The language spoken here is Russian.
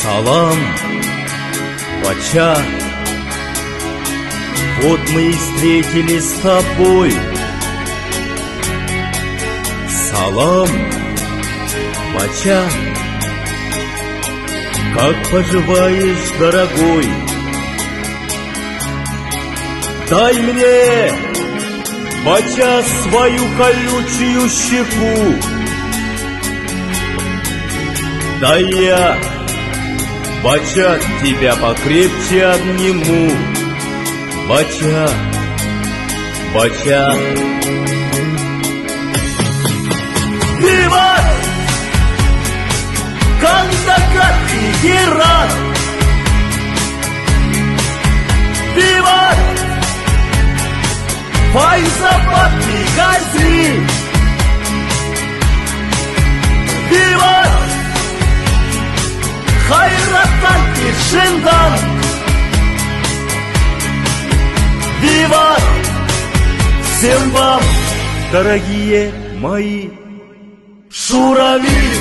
Салам, Бача. Вот мы и встретились с тобой. Салам, Бача. Как поживаешь, дорогой? Дай мне, Бача, свою колючую щеку. Дай я, Бача, тебя покрепче обниму. Бача, Бача. Виват! Кандакат и Герат! Виват! Файзабад и Гази! Виват! Хайраттан и Шиндан! Виват! Всем вам, дорогие мои, шурави!